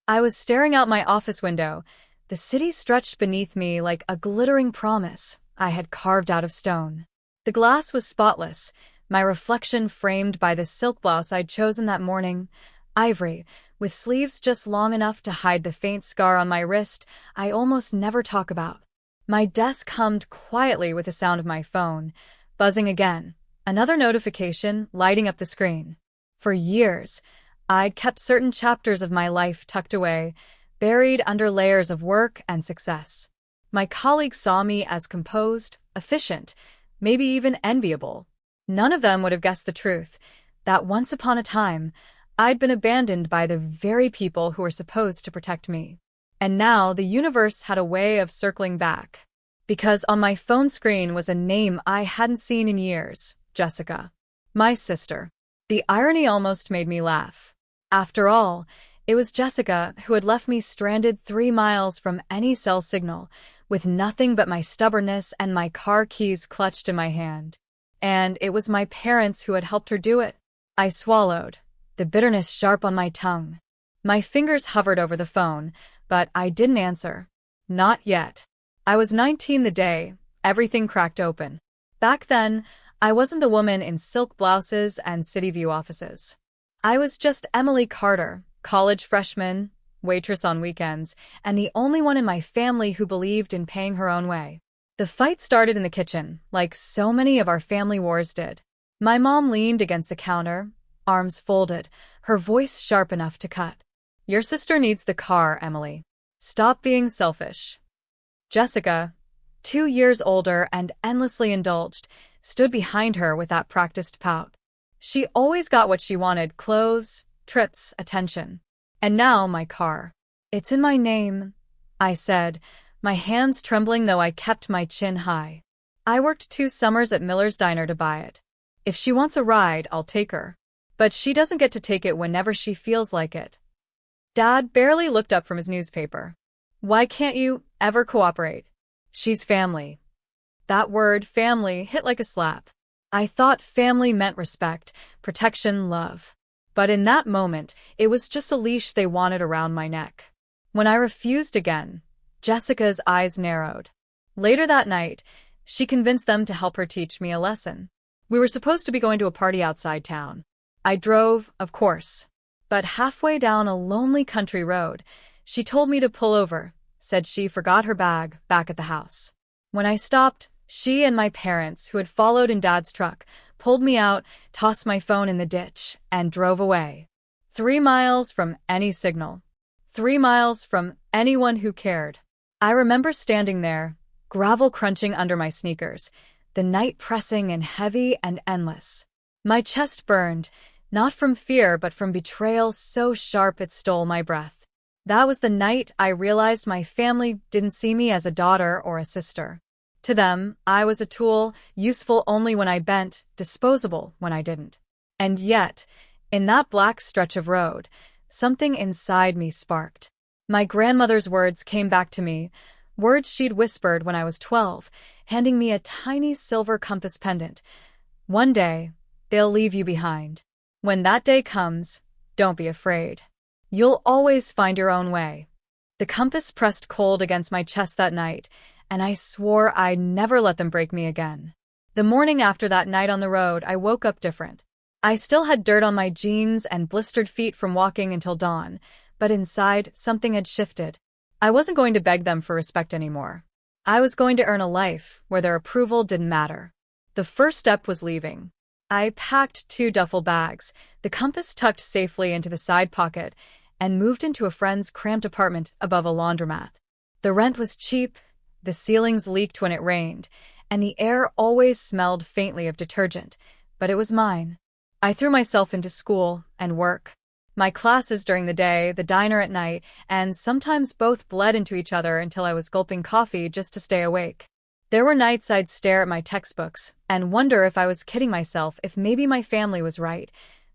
I was staring out my office window. The city stretched beneath me like a glittering promise I had carved out of stone. The glass was spotless, my reflection framed by the silk blouse I'd chosen that morning, ivory, with sleeves just long enough to hide the faint scar on my wrist I almost never talk about. My desk hummed quietly with the sound of my phone, buzzing again, another notification lighting up the screen. For years, I'd kept certain chapters of my life tucked away, buried under layers of work and success. My colleagues saw me as composed, efficient, maybe even enviable. None of them would have guessed the truth, that once upon a time, I'd been abandoned by the very people who were supposed to protect me. And now the universe had a way of circling back. Because on my phone screen was a name I hadn't seen in years, Jessica. My sister. The irony almost made me laugh. After all, it was Jessica who had left me stranded 3 miles from any cell signal, with nothing but my stubbornness and my car keys clutched in my hand. And it was my parents who had helped her do it. I swallowed, the bitterness sharp on my tongue. My fingers hovered over the phone, but I didn't answer. Not yet. I was 19 the day everything cracked open. Back then, I wasn't the woman in silk blouses and City View offices. I was just Emily Carter, college freshman, waitress on weekends, and the only one in my family who believed in paying her own way. The fight started in the kitchen, like so many of our family wars did. My mom leaned against the counter, arms folded, her voice sharp enough to cut. "Your sister needs the car, Emily. Stop being selfish." Jessica, 2 years older and endlessly indulged, stood behind her with that practiced pout. She always got what she wanted: clothes, trips, attention. And now my car. "It's in my name," I said, my hands trembling though I kept my chin high. "I worked 2 summers at Miller's Diner to buy it. If she wants a ride, I'll take her. But she doesn't get to take it whenever she feels like it." Dad barely looked up from his newspaper. "Why can't you ever cooperate? She's family." That word, family, hit like a slap. I thought family meant respect, protection, love. But in that moment, it was just a leash they wanted around my neck. When I refused again, Jessica's eyes narrowed. Later that night, she convinced them to help her teach me a lesson. We were supposed to be going to a party outside town. I drove, of course. But halfway down a lonely country road, she told me to pull over, said she forgot her bag back at the house. When I stopped, she and my parents, who had followed in Dad's truck, pulled me out, tossed my phone in the ditch, and drove away. 3 miles from any signal. 3 miles from anyone who cared. I remember standing there, gravel crunching under my sneakers, the night pressing and heavy and endless. My chest burned, not from fear but from betrayal so sharp it stole my breath. That was the night I realized my family didn't see me as a daughter or a sister. To them, I was a tool, useful only when I bent, disposable when I didn't. And yet, in that black stretch of road, something inside me sparked. My grandmother's words came back to me, words she'd whispered when I was 12, handing me a tiny silver compass pendant. "One day, they'll leave you behind. When that day comes, don't be afraid. You'll always find your own way." The compass pressed cold against my chest that night, and I swore I'd never let them break me again. The morning after that night on the road, I woke up different. I still had dirt on my jeans and blistered feet from walking until dawn, but inside, something had shifted. I wasn't going to beg them for respect anymore. I was going to earn a life where their approval didn't matter. The first step was leaving. I packed 2 duffel bags, the compass tucked safely into the side pocket, and moved into a friend's cramped apartment above a laundromat. The rent was cheap, the ceilings leaked when it rained, and the air always smelled faintly of detergent, but it was mine. I threw myself into school and work. My classes during the day, the diner at night, and sometimes both bled into each other until I was gulping coffee just to stay awake. There were nights I'd stare at my textbooks and wonder if I was kidding myself, if maybe my family was right.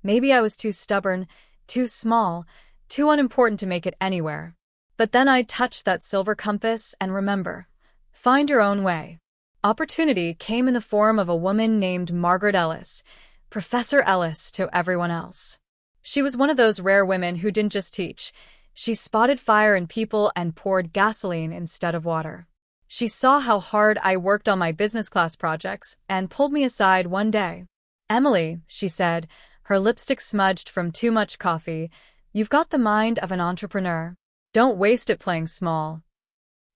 Maybe I was too stubborn, too small, too unimportant to make it anywhere. But then I'd touch that silver compass and remember, find your own way. Opportunity came in the form of a woman named Margaret Ellis, Professor Ellis to everyone else. She was one of those rare women who didn't just teach, She spotted fire in people and poured gasoline instead of water. She saw how hard I worked on my business class projects and pulled me aside one day. "Emily," she said, her lipstick smudged from too much coffee, "you've got the mind of an entrepreneur. Don't waste it playing small."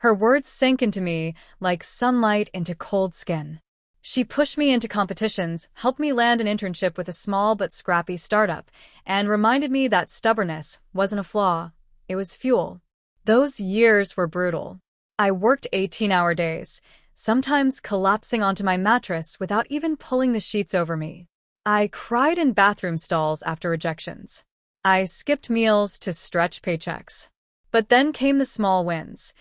Her words sank into me like sunlight into cold skin. She pushed me into competitions, helped me land an internship with a small but scrappy startup, and reminded me that stubbornness wasn't a flaw, it was fuel. Those years were brutal. I worked 18-hour days, sometimes collapsing onto my mattress without even pulling the sheets over me. I cried in bathroom stalls after rejections. I skipped meals to stretch paychecks. But then came the small wins.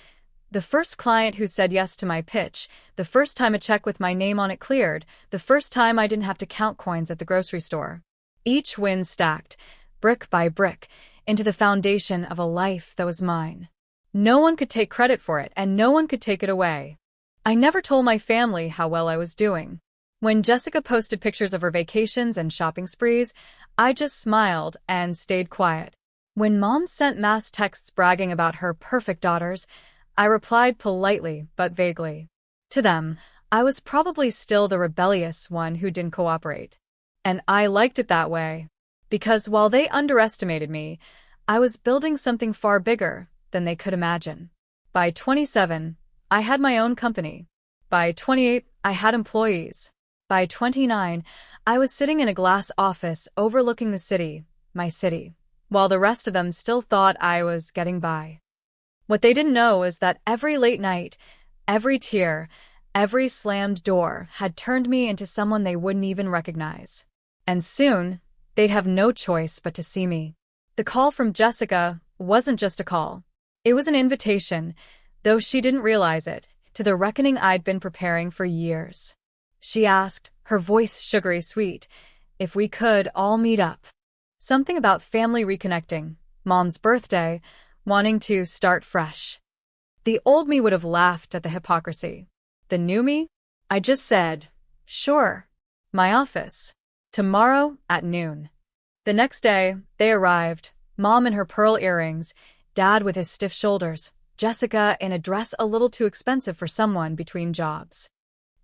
The first client who said yes to my pitch, the first time a check with my name on it cleared, the first time I didn't have to count coins at the grocery store. Each win stacked, brick by brick, into the foundation of a life that was mine. No one could take credit for it, and no one could take it away. I never told my family how well I was doing. When Jessica posted pictures of her vacations and shopping sprees, I just smiled and stayed quiet. When Mom sent mass texts bragging about her perfect daughters, I replied politely but vaguely. To them, I was probably still the rebellious one who didn't cooperate. And I liked it that way. Because while they underestimated me, I was building something far bigger than they could imagine. By 27, I had my own company. By 28, I had employees. By 29, I was sitting in a glass office overlooking the city, my city, while the rest of them still thought I was getting by. What they didn't know is that every late night, every tear, every slammed door had turned me into someone they wouldn't even recognize. And soon, they'd have no choice but to see me. The call from Jessica wasn't just a call. It was an invitation, though she didn't realize it, to the reckoning I'd been preparing for years. She asked, her voice sugary sweet, if we could all meet up. Something about family reconnecting, Mom's birthday, wanting to start fresh. The old me would have laughed at the hypocrisy. The new me? I just said, sure. My office. Tomorrow at noon. The next day, they arrived, Mom in her pearl earrings, Dad with his stiff shoulders, Jessica in a dress a little too expensive for someone between jobs.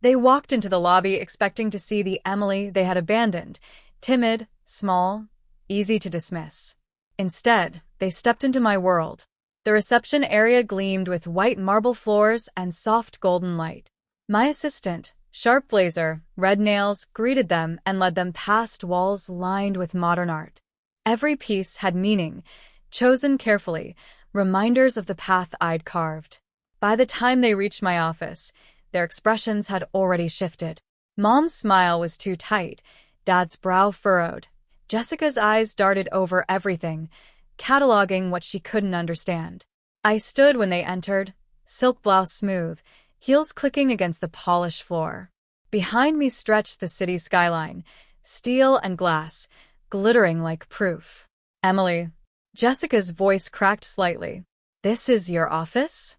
They walked into the lobby expecting to see the Emily they had abandoned, timid, small, easy to dismiss. Instead, they stepped into my world. The reception area gleamed with white marble floors and soft golden light. My assistant, sharp blazer, red nails, greeted them and led them past walls lined with modern art. Every piece had meaning, chosen carefully, reminders of the path I'd carved. By the time they reached my office, their expressions had already shifted. Mom's smile was too tight, Dad's brow furrowed. Jessica's eyes darted over everything, cataloging what she couldn't understand. I stood when they entered, silk blouse smooth, heels clicking against the polished floor. Behind me stretched the city skyline, steel and glass, glittering like proof. Emily. Jessica's voice cracked slightly. This is your office?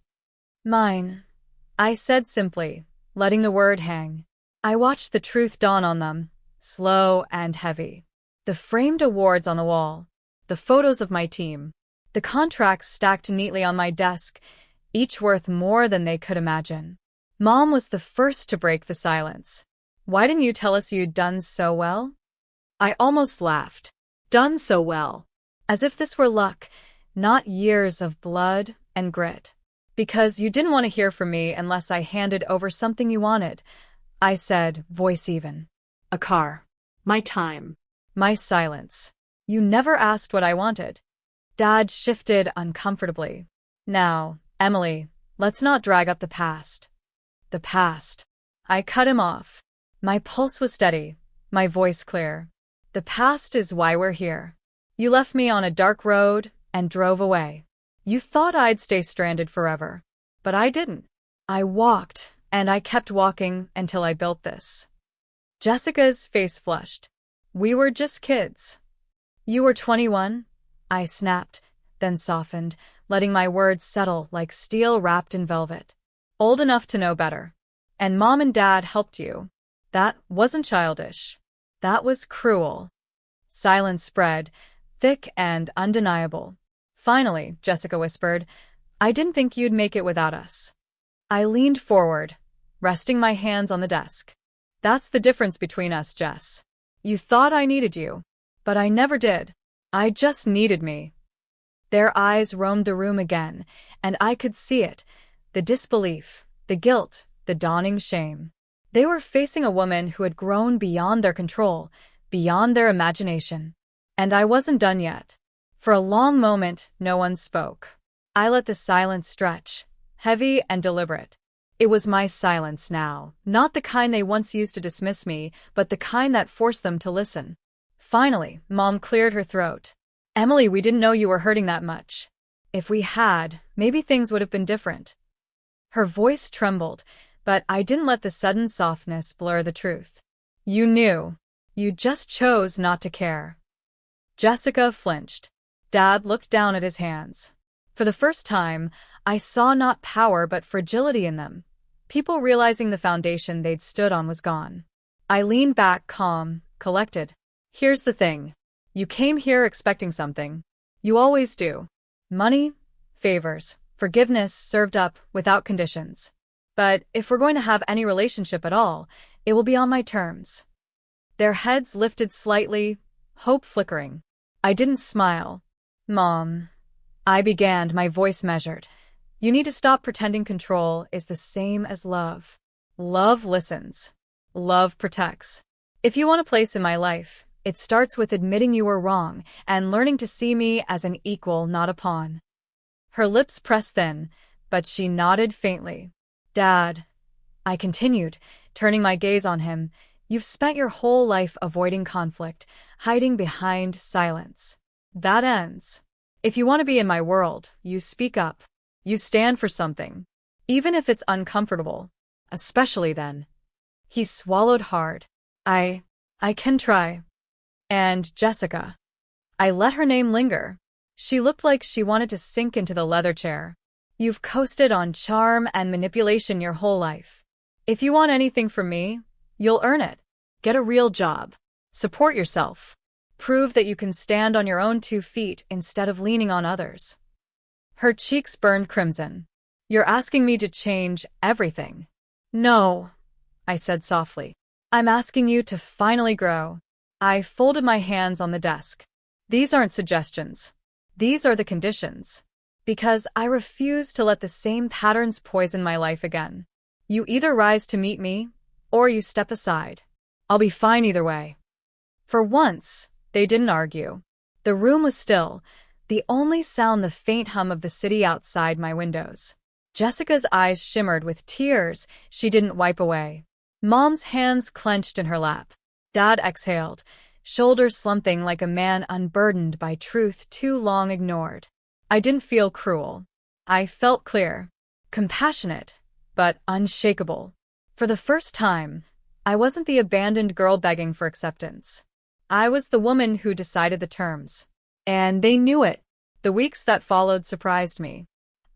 Mine, I said simply, letting the word hang. I watched the truth dawn on them, slow and heavy. The framed awards on the wall, the photos of my team, the contracts stacked neatly on my desk, each worth more than they could imagine. Mom was the first to break the silence. Why didn't you tell us you'd done so well? I almost laughed. Done so well. As if this were luck, not years of blood and grit. Because you didn't want to hear from me unless I handed over something you wanted, I said, voice even. A car. My time. My silence. You never asked what I wanted. Dad shifted uncomfortably. Now, Emily, let's not drag up the past. The past. I cut him off. My pulse was steady, my voice clear. The past is why we're here. You left me on a dark road and drove away. You thought I'd stay stranded forever. But I didn't. I walked, and I kept walking until I built this. Jessica's face flushed. We were just kids. You were 21? I snapped, then softened, letting my words settle like steel wrapped in velvet. Old enough to know better. And Mom and Dad helped you. That wasn't childish. That was cruel. Silence spread, thick and undeniable. Finally, Jessica whispered, I didn't think you'd make it without us. I leaned forward, resting my hands on the desk. That's the difference between us, Jess. You thought I needed you, but I never did. I just needed me. Their eyes roamed the room again, and I could see it, the disbelief, the guilt, the dawning shame. They were facing a woman who had grown beyond their control, beyond their imagination. And I wasn't done yet. For a long moment, no one spoke. I let the silence stretch, heavy and deliberate. It was my silence now, not the kind they once used to dismiss me, but the kind that forced them to listen. Finally, Mom cleared her throat. Emily, we didn't know you were hurting that much. If we had, maybe things would have been different. Her voice trembled, but I didn't let the sudden softness blur the truth. You knew. You just chose not to care. Jessica flinched. Dad looked down at his hands. For the first time, I saw not power but fragility in them. People realizing the foundation they'd stood on was gone. I leaned back, calm, collected. Here's the thing. You came here expecting something. You always do. Money, favors, forgiveness served up without conditions. But if we're going to have any relationship at all, it will be on my terms. Their heads lifted slightly, hope flickering. I didn't smile. Mom, I began, my voice measured. You need to stop pretending control is the same as love. Love listens. Love protects. If you want a place in my life, it starts with admitting you were wrong and learning to see me as an equal, not a pawn. Her lips pressed thin, but she nodded faintly. Dad, I continued, turning my gaze on him, you've spent your whole life avoiding conflict, hiding behind silence. That ends. If you want to be in my world, you speak up. You stand for something. Even if it's uncomfortable. Especially then. He swallowed hard. I can try. And Jessica. I let her name linger. She looked like she wanted to sink into the leather chair. You've coasted on charm and manipulation your whole life. If you want anything from me, you'll earn it. Get a real job. Support yourself. Prove that you can stand on your own 2 feet instead of leaning on others. Her cheeks burned crimson. You're asking me to change everything. No, I said softly. I'm asking you to finally grow. I folded my hands on the desk. These aren't suggestions. These are the conditions. Because I refuse to let the same patterns poison my life again. You either rise to meet me, or you step aside. I'll be fine either way. For once, they didn't argue. The room was still, the only sound the faint hum of the city outside my windows. Jessica's eyes shimmered with tears she didn't wipe away. Mom's hands clenched in her lap. Dad exhaled, shoulders slumping like a man unburdened by truth too long ignored. I didn't feel cruel. I felt clear, compassionate, but unshakable. For the first time, I wasn't the abandoned girl begging for acceptance. I was the woman who decided the terms. And they knew it. The weeks that followed surprised me.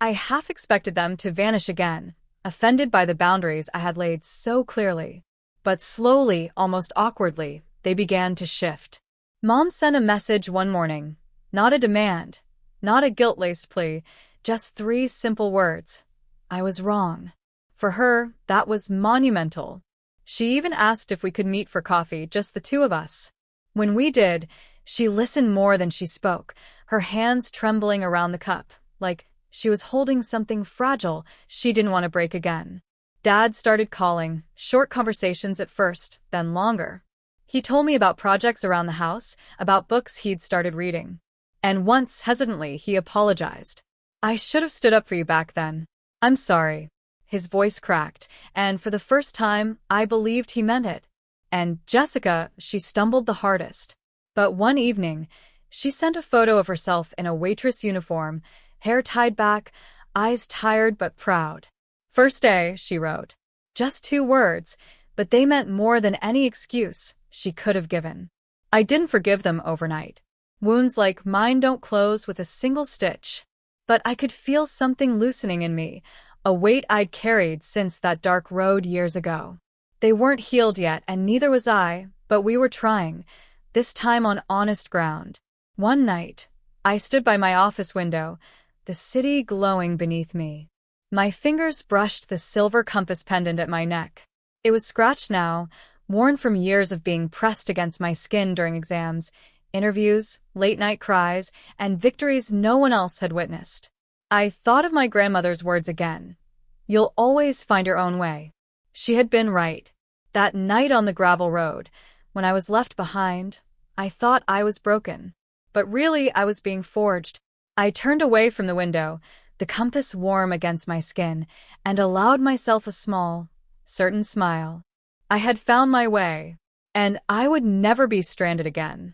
I half expected them to vanish again, offended by the boundaries I had laid so clearly. But slowly, almost awkwardly, they began to shift. Mom sent a message one morning. Not a demand, not a guilt-laced plea, just 3 simple words. I was wrong. For her, that was monumental. She even asked if we could meet for coffee, just the 2 of us. When we did, she listened more than she spoke, her hands trembling around the cup, like she was holding something fragile she didn't want to break again. Dad started calling, short conversations at first, then longer. He told me about projects around the house, about books he'd started reading. And once, hesitantly, he apologized. I should have stood up for you back then. I'm sorry. His voice cracked, and for the first time, I believed he meant it. And Jessica, she stumbled the hardest. But one evening, she sent a photo of herself in a waitress uniform, hair tied back, eyes tired but proud. First day, she wrote. Just 2 words, but they meant more than any excuse she could have given. I didn't forgive them overnight. Wounds like mine don't close with a single stitch. But I could feel something loosening in me, a weight I'd carried since that dark road years ago. They weren't healed yet, and neither was I, but we were trying, this time on honest ground. One night, I stood by my office window, the city glowing beneath me. My fingers brushed the silver compass pendant at my neck. It was scratched now, worn from years of being pressed against my skin during exams, interviews, late-night cries, and victories no one else had witnessed. I thought of my grandmother's words again. "You'll always find your own way." She had been right. That night on the gravel road, when I was left behind, I thought I was broken. But really, I was being forged. I turned away from the window, the compass warm against my skin, and allowed myself a small, certain smile. I had found my way, and I would never be stranded again.